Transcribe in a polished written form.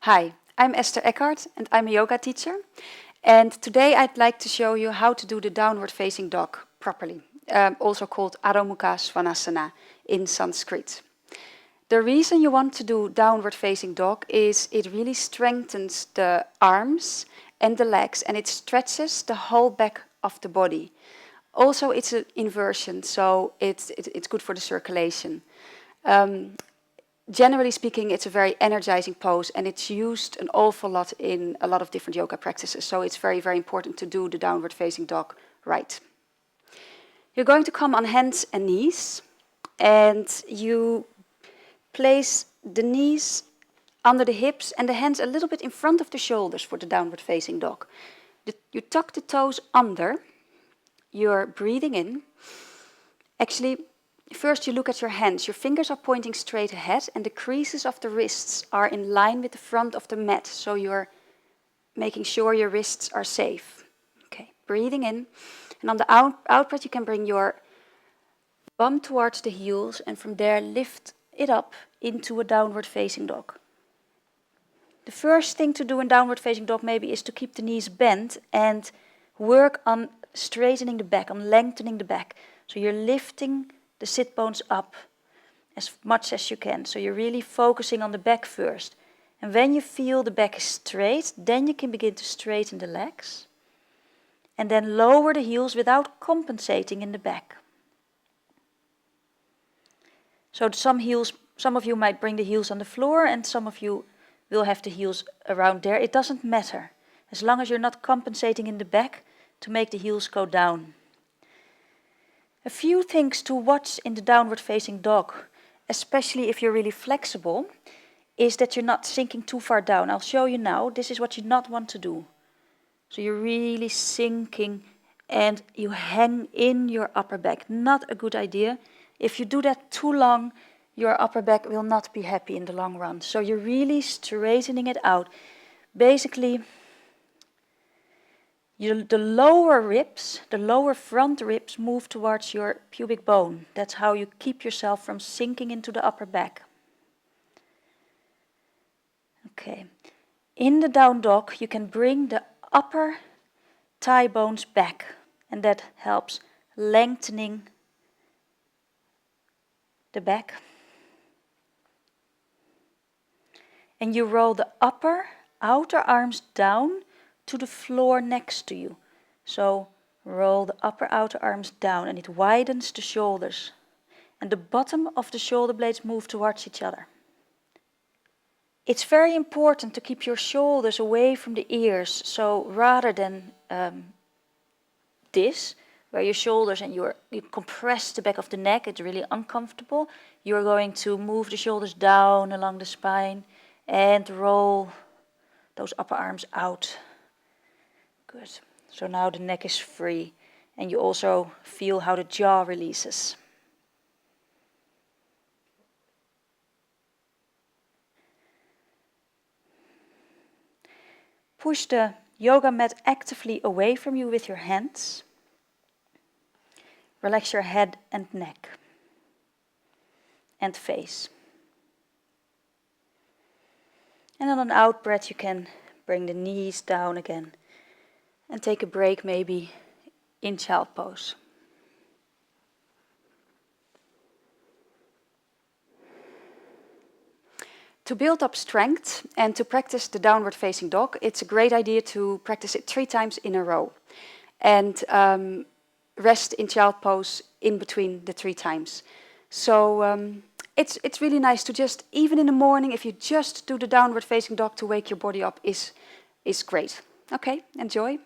Hi, I'm Esther Ekhart and I'm a yoga teacher. And today I'd like to show you how to do the downward facing dog properly, also called Adho Mukha Svanasana in Sanskrit. The reason you want to do downward facing dog is it really strengthens the arms and the legs and it stretches the whole back of the body. Also, it's an inversion, so it's good for the circulation. Generally speaking, it's a very energizing pose and it's used an awful lot in a lot of different yoga practices. So it's very, very important to do the downward facing dog right. You're going to come on hands and knees and you place the knees under the hips and the hands a little bit in front of the shoulders for the downward facing dog. You tuck the toes under, you're breathing in. Actually, first you look at your hands. Your fingers are pointing straight ahead and the creases of the wrists are in line with the front of the mat. So you're making sure your wrists are safe. Okay, breathing in. And on the out breath you can bring your bum towards the heels and from there lift it up into a downward facing dog. The first thing to do in downward facing dog maybe is to keep the knees bent and work on straightening the back, on lengthening the back. So you're lifting the sit bones up as much as you can. So you're really focusing on the back first. And when you feel the back is straight, then you can begin to straighten the legs. And then lower the heels without compensating in the back. So some of you might bring the heels on the floor and some of you will have the heels around there. It doesn't matter, as long as you're not compensating in the back to make the heels go down. A few things to watch in the downward facing dog, especially if you're really flexible, is that you're not sinking too far down. I'll show you now. This is what you not want to do. So you're really sinking and you hang in your upper back. Not a good idea. If you do that too long, your upper back will not be happy in the long run. So you're really straightening it out. Basically, the lower ribs, the lower front ribs move towards your pubic bone. That's how you keep yourself from sinking into the upper back. Okay. In the down dog, you can bring the upper thigh bones back, and that helps lengthening the back. And you roll the upper outer arms down to the floor next to you. So roll the upper outer arms down and it widens the shoulders. And the bottom of the shoulder blades move towards each other. It's very important to keep your shoulders away from the ears. So rather than this, where your shoulders and you compress the back of the neck, it's really uncomfortable. You're going to move the shoulders down along the spine and roll those upper arms out. Good. So now the neck is free and you also feel how the jaw releases. Push the yoga mat actively away from you with your hands. Relax your head and neck and face. And on an out breath you can bring the knees down again and take a break maybe in child pose. To build up strength and to practice the downward facing dog, it's a great idea to practice it 3 times in a row. And rest in child pose in between the 3 times. So it's really nice to just, even in the morning, if you just do the downward facing dog to wake your body up is great. Okay, enjoy.